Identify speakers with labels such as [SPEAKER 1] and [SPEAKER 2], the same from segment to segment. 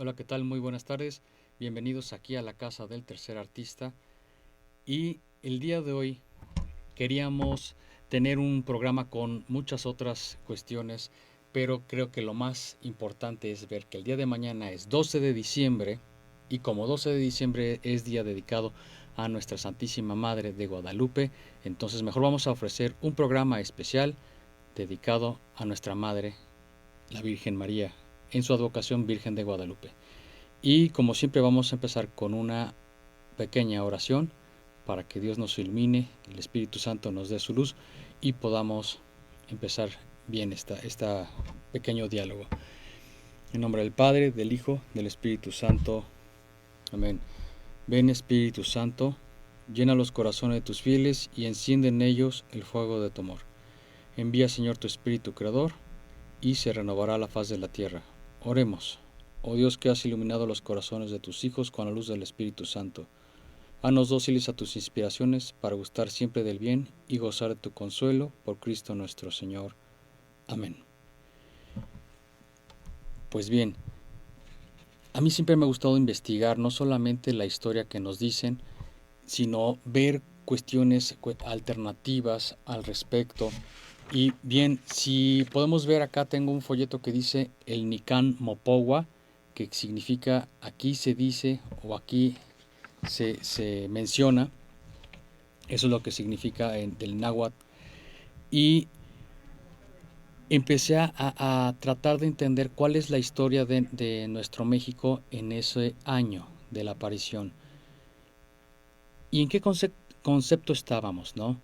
[SPEAKER 1] Hola, ¿qué tal? Muy buenas tardes. Bienvenidos aquí a la casa del tercer artista. Y el día de hoy queríamos tener un programa con muchas otras cuestiones, pero creo que lo más importante es ver que el día de mañana es 12 de diciembre y como 12 de diciembre es día dedicado a nuestra Santísima Madre de Guadalupe, entonces mejor vamos a ofrecer un programa especial dedicado a nuestra Madre, la Virgen María, en su advocación Virgen de Guadalupe. Y como siempre vamos a empezar con una pequeña oración para que Dios nos ilumine, el Espíritu Santo nos dé su luz y podamos empezar bien esta pequeño diálogo. En nombre del Padre, del Hijo, del Espíritu Santo. Amén. Ven Espíritu Santo, llena los corazones de tus fieles y enciende en ellos el fuego de tu amor. Envía Señor tu Espíritu Creador y se renovará la faz de la tierra. Oremos. Oh Dios que has iluminado los corazones de tus hijos con la luz del Espíritu Santo, haznos dóciles a tus inspiraciones para gustar siempre del bien y gozar de tu consuelo por Cristo nuestro Señor. Amén. Pues bien, a mí siempre me ha gustado investigar no solamente la historia que nos dicen, sino ver cuestiones alternativas al respecto. Y bien, si podemos ver acá tengo un folleto que dice el Nican Mopowa, que significa aquí se dice o aquí se menciona. Eso es lo que significa del náhuatl. Y empecé a tratar de entender cuál es la historia de nuestro México en ese año de la aparición. Y en qué concepto estábamos, ¿no?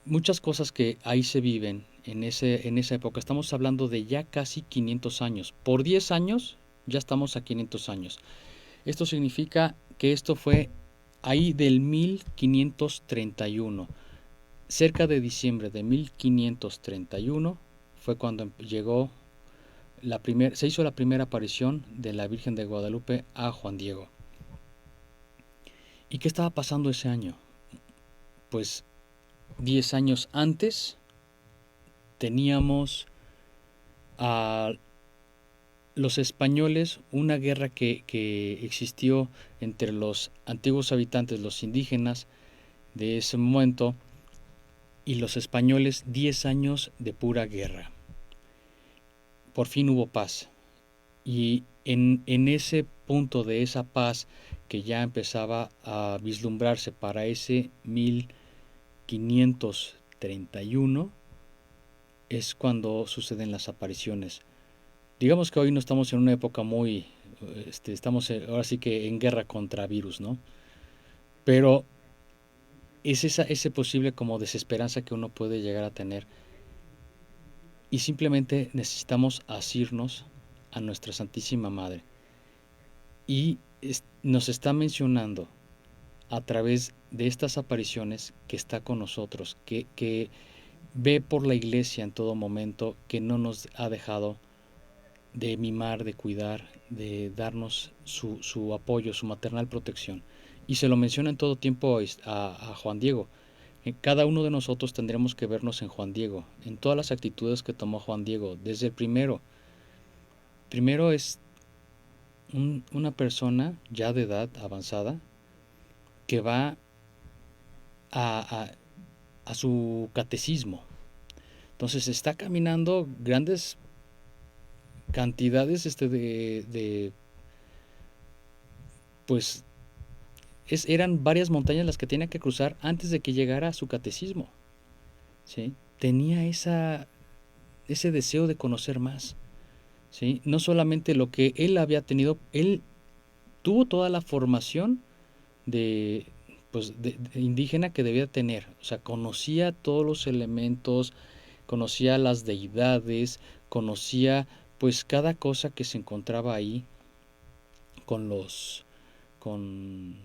[SPEAKER 1] Muchas cosas que ahí se viven en esa época. Estamos hablando de ya casi 500 años. Por 10 años ya estamos a 500 años. Esto significa que esto fue ahí del 1531. Cerca de diciembre de 1531 fue cuando llegó se hizo la primera aparición de la Virgen de Guadalupe a Juan Diego. ¿Y qué estaba pasando ese año? Pues 10 años antes teníamos a los españoles, una guerra que existió entre los antiguos habitantes, los indígenas de ese momento, y los españoles, 10 años de pura guerra. Por fin hubo paz. Y en ese punto de esa paz que ya empezaba a vislumbrarse para ese 1531 es cuando suceden las apariciones. Digamos que hoy no estamos en una época muy, estamos ahora sí que en guerra contra virus, ¿no? Pero es ese posible como desesperanza que uno puede llegar a tener y simplemente necesitamos asirnos a nuestra Santísima Madre. Y nos está mencionando a través de estas apariciones que está con nosotros, que ve por la iglesia en todo momento, que no nos ha dejado de mimar, de cuidar, de darnos su apoyo, su maternal protección. Y se lo menciona en todo tiempo a Juan Diego. Cada uno de nosotros tendremos que vernos en Juan Diego, en todas las actitudes que tomó Juan Diego, desde el primero. Primero es una persona ya de edad avanzada que va a, a su catecismo. Entonces está caminando grandes cantidades pues eran varias montañas las que tenía que cruzar antes de que llegara a su catecismo. ¿Sí? Tenía ese deseo de conocer más. ¿Sí? No solamente lo que él había tenido, él tuvo toda la formación de, de indígena que debía tener. O sea, conocía todos los elementos, conocía las deidades, conocía pues cada cosa que se encontraba ahí con los con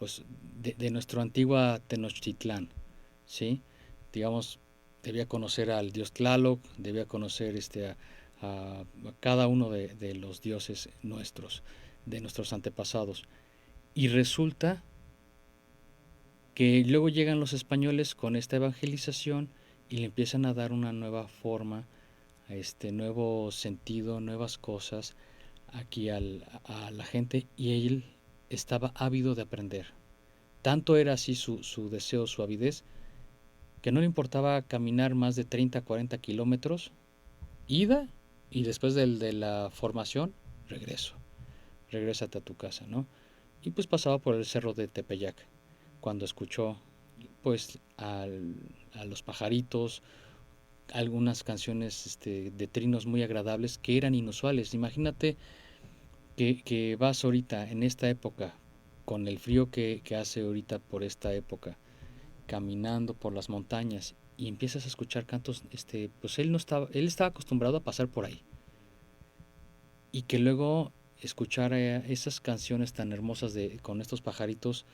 [SPEAKER 1] pues de nuestra antigua Tenochtitlán, ¿sí? Digamos, debía conocer al dios Tlaloc, debía conocer a cada uno de los dioses nuestros, de nuestros antepasados. Y resulta que luego llegan los españoles con esta evangelización y le empiezan a dar una nueva forma, a este nuevo sentido, nuevas cosas aquí a la gente, y él estaba ávido de aprender. Tanto era así su deseo, su avidez, que no le importaba caminar más de 30, 40 kilómetros, ida, y después de la formación, regreso. Regrésate a tu casa, ¿no? Y pues pasaba por el cerro de Tepeyac, cuando escuchó pues a los pajaritos, algunas canciones de trinos muy agradables que eran inusuales. Imagínate que vas ahorita en esta época, con el frío que hace ahorita por esta época, caminando por las montañas y empiezas a escuchar cantos, pues él estaba acostumbrado a pasar por ahí, y que luego escuchar esas canciones tan hermosas con estos pajaritos,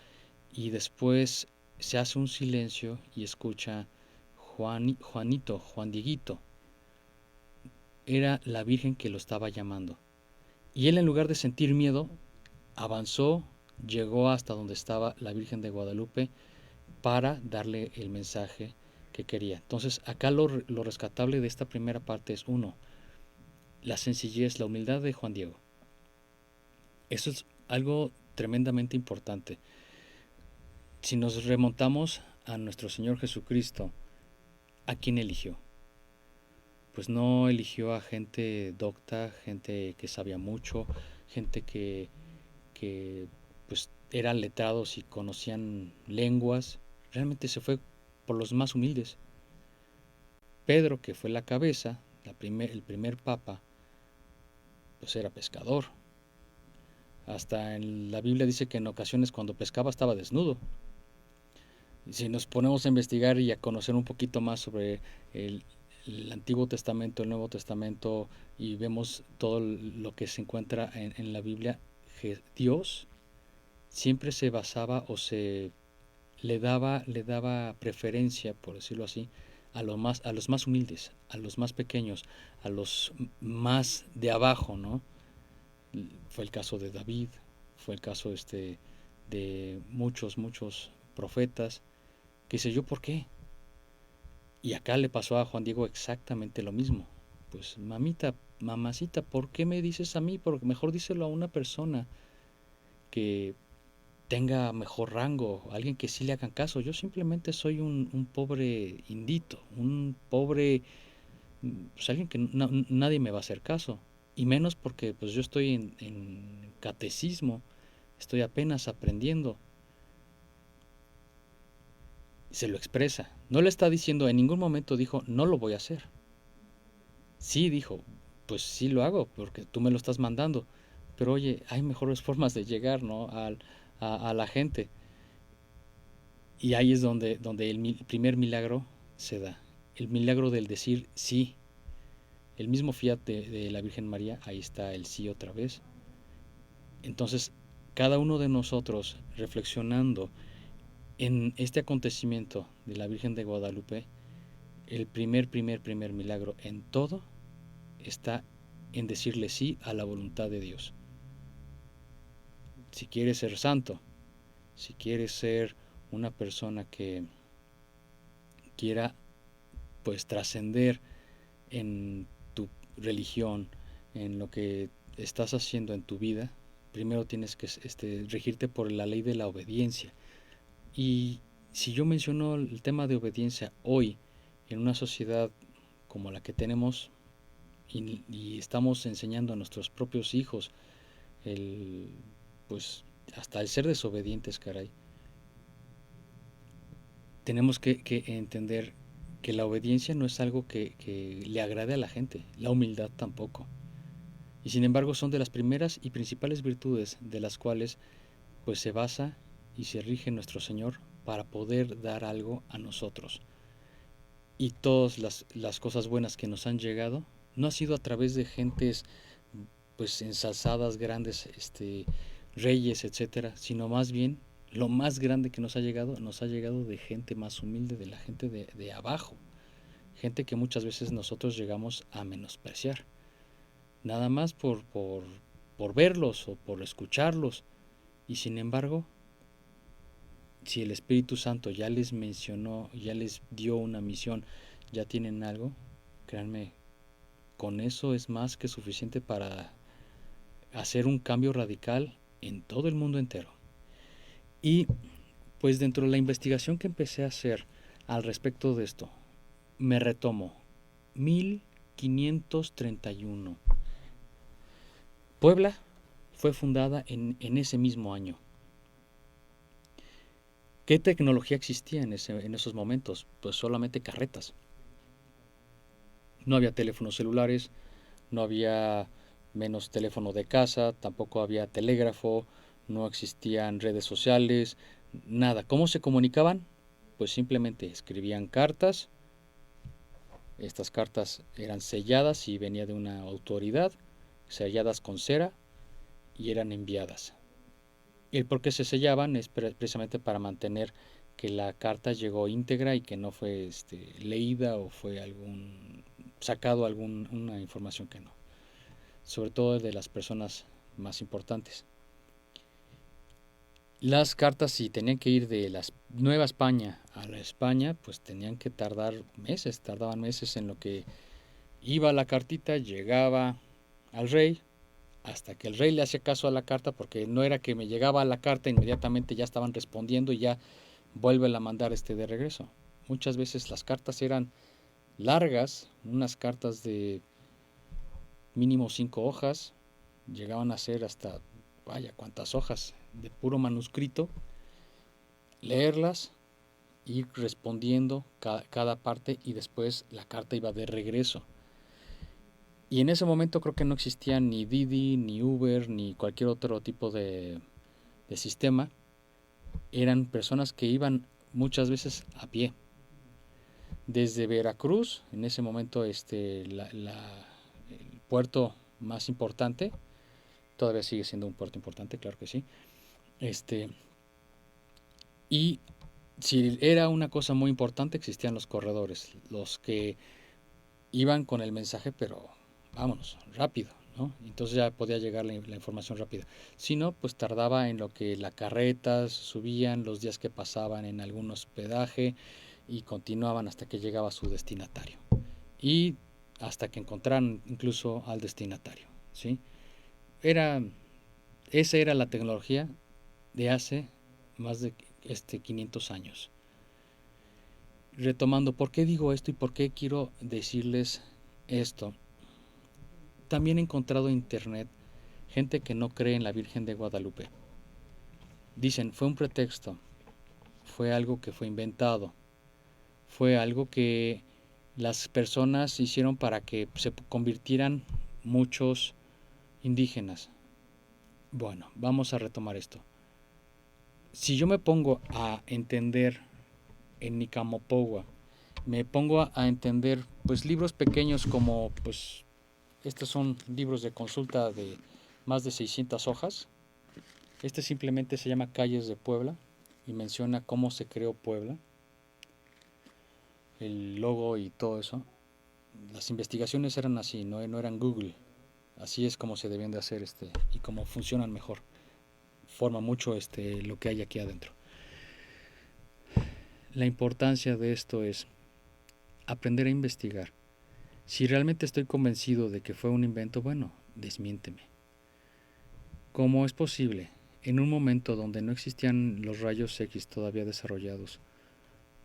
[SPEAKER 1] y después se hace un silencio y escucha Juanito, Juan Dieguito, era la Virgen que lo estaba llamando. Y él, en lugar de sentir miedo, avanzó, llegó hasta donde estaba la Virgen de Guadalupe para darle el mensaje que quería. Entonces, acá lo rescatable de esta primera parte es, uno, la sencillez, la humildad de Juan Diego. Eso es algo tremendamente importante. Si nos remontamos a nuestro Señor Jesucristo, ¿a quién eligió? Pues no eligió a gente docta, gente que sabía mucho, gente que pues eran letrados y conocían lenguas. Realmente se fue por los más humildes. Pedro, que fue la cabeza, el primer papa, pues era pescador. Hasta en la Biblia dice que en ocasiones cuando pescaba estaba desnudo. Y si nos ponemos a investigar y a conocer un poquito más sobre el, el Antiguo Testamento, el Nuevo Testamento, y vemos todo lo que se encuentra en la Biblia, Dios siempre se basaba o le daba preferencia, por decirlo así, a los más humildes, a los más pequeños, a los más de abajo, ¿no? Fue el caso de David, fue el caso de muchos profetas, que sé yo por qué. Y acá le pasó a Juan Diego exactamente lo mismo. Pues mamita, mamacita, ¿por qué me dices a mí? Porque mejor díselo a una persona que tenga mejor rango, alguien que sí le hagan caso. Yo simplemente soy un pobre indito, un pobre, pues alguien que nadie me va a hacer caso. Y menos porque pues yo estoy en catecismo, estoy apenas aprendiendo. Se lo expresa. No le está diciendo, en ningún momento dijo, no lo voy a hacer. Sí dijo, pues sí lo hago porque tú me lo estás mandando. Pero oye, hay mejores formas de llegar, ¿no? A la gente. Y ahí es donde el primer milagro se da. El milagro del decir sí. El mismo fiat de la Virgen María, ahí está el sí otra vez. Entonces, cada uno de nosotros, reflexionando en este acontecimiento de la Virgen de Guadalupe, el primer milagro en todo está en decirle sí a la voluntad de Dios. Si quieres ser santo, si quieres ser una persona que quiera pues trascender en tu religión, en lo que estás haciendo en tu vida, primero tienes que regirte por la ley de la obediencia. Y si yo menciono el tema de obediencia hoy, en una sociedad como la que tenemos, y estamos enseñando a nuestros propios hijos el, pues hasta el ser desobedientes, caray, tenemos que entender que la obediencia no es algo que le agrade a la gente, la humildad tampoco. Y sin embargo son de las primeras y principales virtudes de las cuales pues se basa y se rige nuestro Señor para poder dar algo a nosotros. Y todas las cosas buenas que nos han llegado no ha sido a través de gentes pues ensalzadas, grandes reyes, etcétera, sino más bien lo más grande que nos ha llegado de gente más humilde, de la gente de abajo, gente que muchas veces nosotros llegamos a menospreciar, nada más por verlos o por escucharlos. Y sin embargo, si el Espíritu Santo ya les mencionó, ya les dio una misión, ya tienen algo, créanme, con eso es más que suficiente para hacer un cambio radical en todo el mundo entero. Y pues dentro de la investigación que empecé a hacer al respecto de esto, me retomo 1531. Puebla fue fundada en ese mismo año. ¿Qué tecnología existía en esos momentos? Pues solamente carretas. No había teléfonos celulares, no había menos teléfono de casa, tampoco había telégrafo, no existían redes sociales, nada. ¿Cómo se comunicaban? Pues simplemente escribían cartas. Estas cartas eran selladas y venía de una autoridad, selladas con cera y eran enviadas. El por qué se sellaban es precisamente para mantener que la carta llegó íntegra y que no fue leída o fue sacado alguna información que no, sobre todo de las personas más importantes. Las cartas, si tenían que ir de la Nueva España a la España, pues tenían que tardaban meses en lo que iba la cartita, llegaba al rey, hasta que el rey le hacía caso a la carta, porque no era que me llegaba la carta inmediatamente ya estaban respondiendo y ya vuelve a mandar de regreso. Muchas veces las cartas eran largas, unas cartas de mínimo 5 hojas, llegaban a ser hasta, vaya, cuántas hojas de puro manuscrito, leerlas, ir respondiendo cada parte y después la carta iba de regreso. Y en ese momento creo que no existía ni Didi, ni Uber, ni cualquier otro tipo de sistema. Eran personas que iban muchas veces a pie. Desde Veracruz, en ese momento el puerto más importante, todavía sigue siendo un puerto importante, claro que sí. Y si era una cosa muy importante, existían los corredores, los que iban con el mensaje, pero vámonos, rápido, ¿no? Entonces ya podía llegar la información rápida. Si no, pues tardaba en lo que las carretas subían, los días que pasaban en algún hospedaje y continuaban hasta que llegaba a su destinatario. Y hasta que encontraran incluso al destinatario, ¿sí? Esa era la tecnología de hace más de 500 años. Retomando, ¿por qué digo esto y por qué quiero decirles esto? También he encontrado en internet gente que no cree en la Virgen de Guadalupe. Dicen, fue un pretexto, fue algo que fue inventado, fue algo que las personas hicieron para que se convirtieran muchos indígenas. Bueno, vamos a retomar esto. Si yo me pongo a entender en Nicamopowa, me pongo a entender pues libros pequeños como pues estos son libros de consulta de más de 600 hojas. Simplemente se llama Calles de Puebla y menciona cómo se creó Puebla, el logo y todo eso. Las investigaciones eran así, no eran Google. Así es como se deben de hacer y cómo funcionan mejor. Forma mucho lo que hay aquí adentro. La importancia de esto es aprender a investigar. Si realmente estoy convencido de que fue un invento, bueno, desmiénteme. ¿Cómo es posible? En un momento donde no existían los rayos X todavía desarrollados,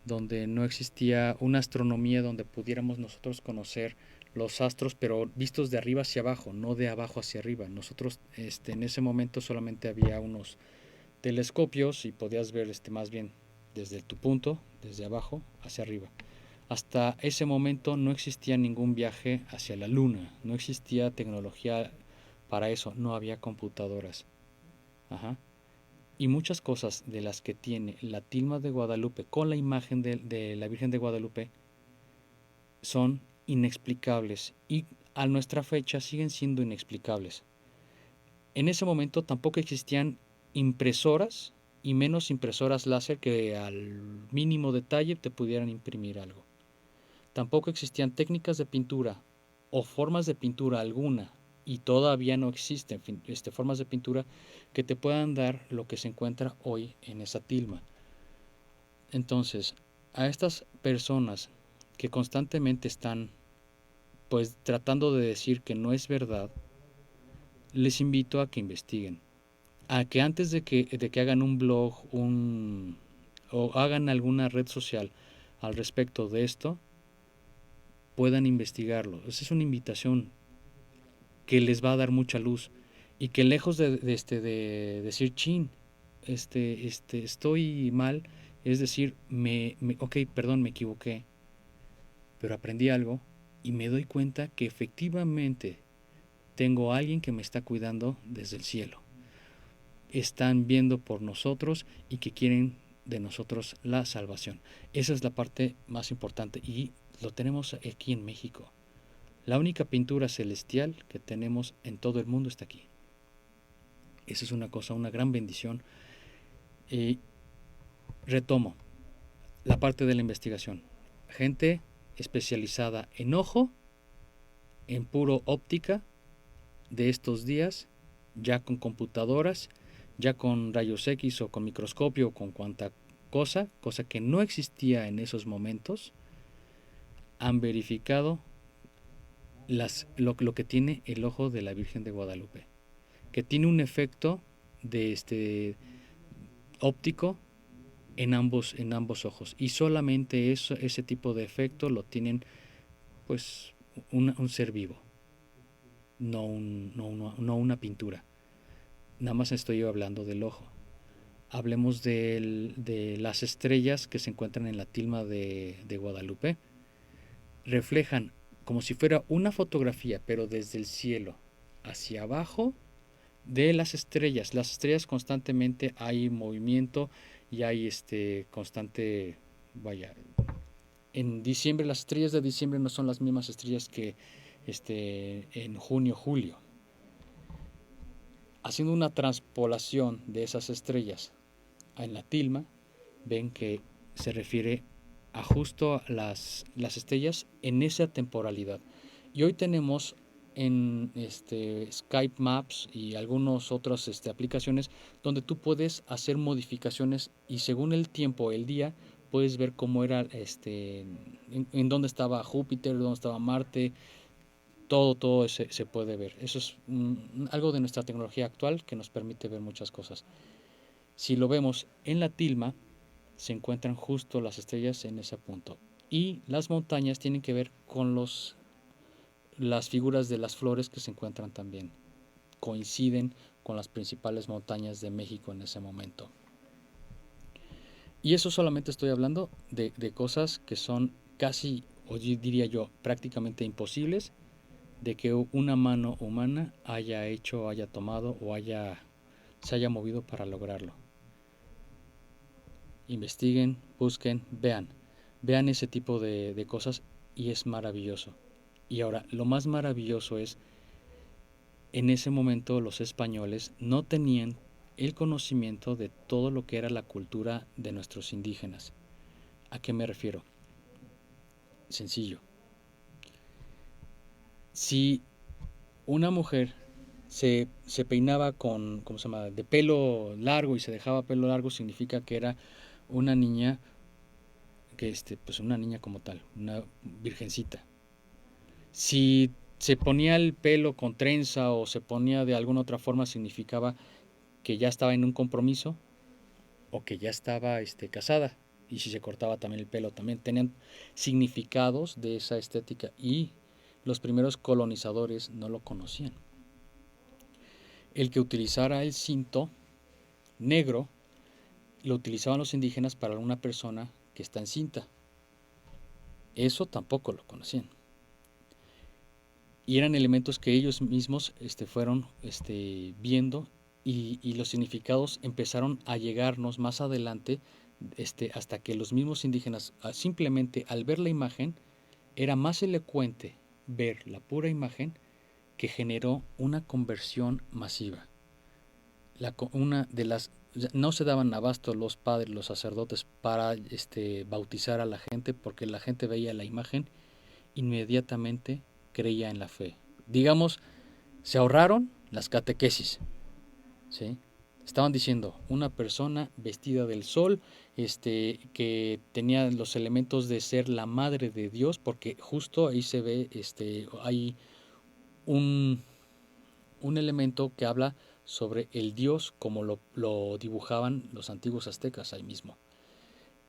[SPEAKER 1] donde no existía una astronomía donde pudiéramos nosotros conocer los astros, pero vistos de arriba hacia abajo, no de abajo hacia arriba. Nosotros en ese momento solamente había unos telescopios y podías ver más bien desde tu punto, desde abajo hacia arriba. Hasta ese momento no existía ningún viaje hacia la luna, no existía tecnología para eso, no había computadoras. Ajá. Y muchas cosas de las que tiene la tilma de Guadalupe con la imagen de la Virgen de Guadalupe son inexplicables y a nuestra fecha siguen siendo inexplicables. En ese momento tampoco existían impresoras y menos impresoras láser que al mínimo detalle te pudieran imprimir algo. Tampoco existían técnicas de pintura o formas de pintura alguna, y todavía no existen formas de pintura que te puedan dar lo que se encuentra hoy en esa tilma. Entonces, a estas personas que constantemente están pues tratando de decir que no es verdad, les invito a que investiguen, a que antes de que hagan un blog o hagan alguna red social al respecto de esto, puedan investigarlo. Esa es una invitación que les va a dar mucha luz y que lejos de decir, chin, estoy mal, es decir, ok, perdón, me equivoqué, pero aprendí algo y me doy cuenta que efectivamente tengo a alguien que me está cuidando desde el cielo. Están viendo por nosotros y que quieren de nosotros la salvación. Esa es la parte más importante y lo tenemos aquí en México. La única pintura celestial que tenemos en todo el mundo está aquí. Esa es una cosa, una gran bendición. Retomo la parte de la investigación. Gente especializada en ojo, en puro óptica de estos días, ya con computadoras, ya con rayos X o con microscopio o con cuanta cosa que no existía en esos momentos, han verificado lo que tiene el ojo de la Virgen de Guadalupe, que tiene un efecto de óptico en ambos ojos, y solamente ese tipo de efecto lo tienen pues un ser vivo, no una pintura. Nada más estoy hablando del ojo. Hablemos de las estrellas que se encuentran en la tilma de Guadalupe. Reflejan como si fuera una fotografía, pero desde el cielo hacia abajo, de las estrellas. Las estrellas constantemente hay movimiento y hay constante, vaya, en diciembre las estrellas de diciembre no son las mismas estrellas que en junio, julio. Haciendo una transpolación de esas estrellas en la tilma, ven que se refiere a justo las estrellas en esa temporalidad. Y hoy tenemos en Skype Maps y algunas otras aplicaciones donde tú puedes hacer modificaciones y según el tiempo, el día, puedes ver cómo era en dónde estaba Júpiter, dónde estaba Marte. Todo se puede ver. Eso es algo de nuestra tecnología actual que nos permite ver muchas cosas. Si lo vemos en la tilma, se encuentran justo las estrellas en ese punto. Y las montañas tienen que ver con las figuras de las flores que se encuentran también. Coinciden con las principales montañas de México en ese momento. Y eso solamente estoy hablando de cosas que son casi, o diría yo, prácticamente imposibles de que una mano humana haya hecho, haya tomado o se haya movido para lograrlo. Investiguen, busquen, vean ese tipo de cosas y es maravilloso. Y ahora, lo más maravilloso es, en ese momento los españoles no tenían el conocimiento de todo lo que era la cultura de nuestros indígenas. ¿A qué me refiero? Sencillo. Si una mujer se peinaba ¿cómo se llama?, de pelo largo y se dejaba pelo largo, significa que era una niña, pues una niña como tal, una virgencita. Si se ponía el pelo con trenza o se ponía de alguna otra forma, significaba que ya estaba en un compromiso o que ya estaba casada. Y si se cortaba también el pelo, también tenían significados de esa estética y los primeros colonizadores no lo conocían. El que utilizara el cinto negro lo utilizaban los indígenas para una persona que está encinta. Eso tampoco lo conocían. Y eran elementos que ellos mismos fueron viendo y los significados empezaron a llegarnos más adelante, hasta que los mismos indígenas simplemente al ver la imagen era más elocuente ver la pura imagen que generó una conversión masiva. Una de las no se daban abasto los padres, los sacerdotes para bautizar a la gente porque la gente veía la imagen, inmediatamente creía en la fe. Digamos, se ahorraron las catequesis, ¿sí? Estaban diciendo, una persona vestida del sol, que tenía los elementos de ser la madre de Dios, porque justo ahí se ve, hay un un elemento que habla sobre el dios como lo dibujaban los antiguos aztecas ahí mismo.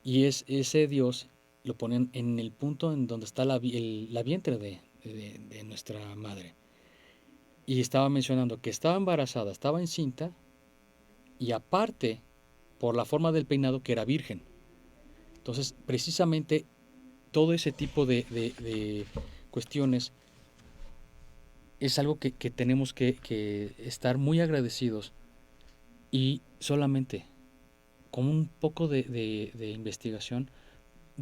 [SPEAKER 1] Y ese dios lo ponen en el punto en donde está la vientre de nuestra madre. Y estaba mencionando que estaba embarazada, estaba encinta y aparte, por la forma del peinado, que era virgen. Entonces, precisamente todo ese tipo de cuestiones es algo que tenemos que estar muy agradecidos y solamente con un poco de investigación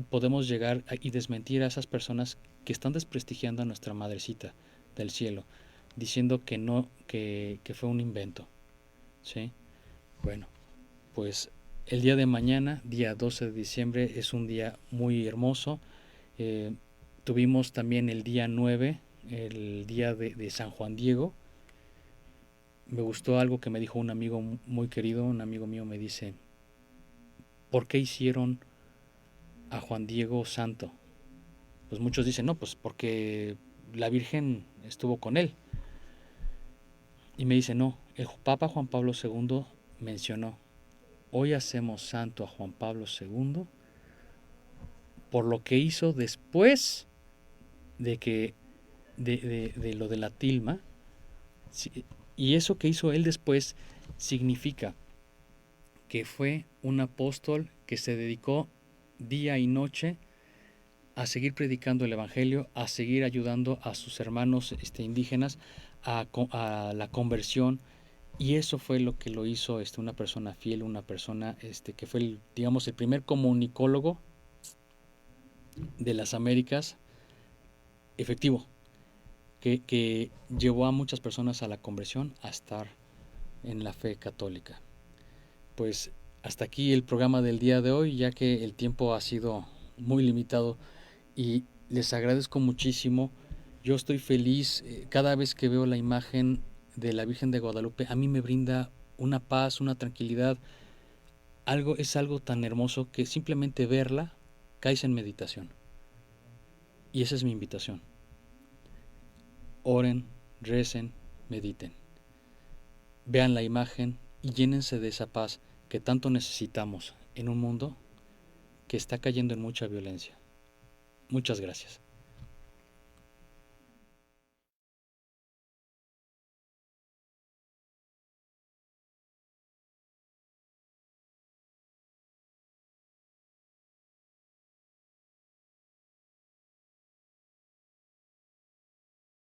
[SPEAKER 1] podemos llegar y desmentir a esas personas que están desprestigiando a nuestra madrecita del cielo, diciendo que no, que fue un invento. ¿Sí? Bueno, pues el día de mañana, día 12 de diciembre, es un día muy hermoso. Eh, Tuvimos también el día 9, el día de San Juan Diego. Me gustó algo que me dijo un amigo muy querido, un amigo mío me dice, ¿por qué hicieron a Juan Diego santo? Pues muchos dicen, no, pues porque la Virgen estuvo con él. Y me dice, no, el Papa Juan Pablo II mencionó, hoy hacemos santo a Juan Pablo II por lo que hizo después de que de lo de la tilma. Y eso que hizo él después significa que fue un apóstol que se dedicó día y noche a seguir predicando el Evangelio, a seguir ayudando a sus hermanos indígenas a la conversión. Y eso fue lo que lo hizo una persona fiel, una persona que fue, digamos, el primer comunicólogo de las Américas efectivo, que llevó a muchas personas a la conversión, a estar en la fe católica. Pues hasta aquí el programa del día de hoy, ya que el tiempo ha sido muy limitado y les agradezco muchísimo. Yo estoy feliz cada vez que veo la imagen de la Virgen de Guadalupe, a mí me brinda una paz, una tranquilidad. Es algo tan hermoso que simplemente verla caes en meditación. Y esa es mi invitación. Oren, recen, mediten. Vean la imagen y llénense de esa paz que tanto necesitamos en un mundo que está cayendo en mucha violencia. Muchas gracias.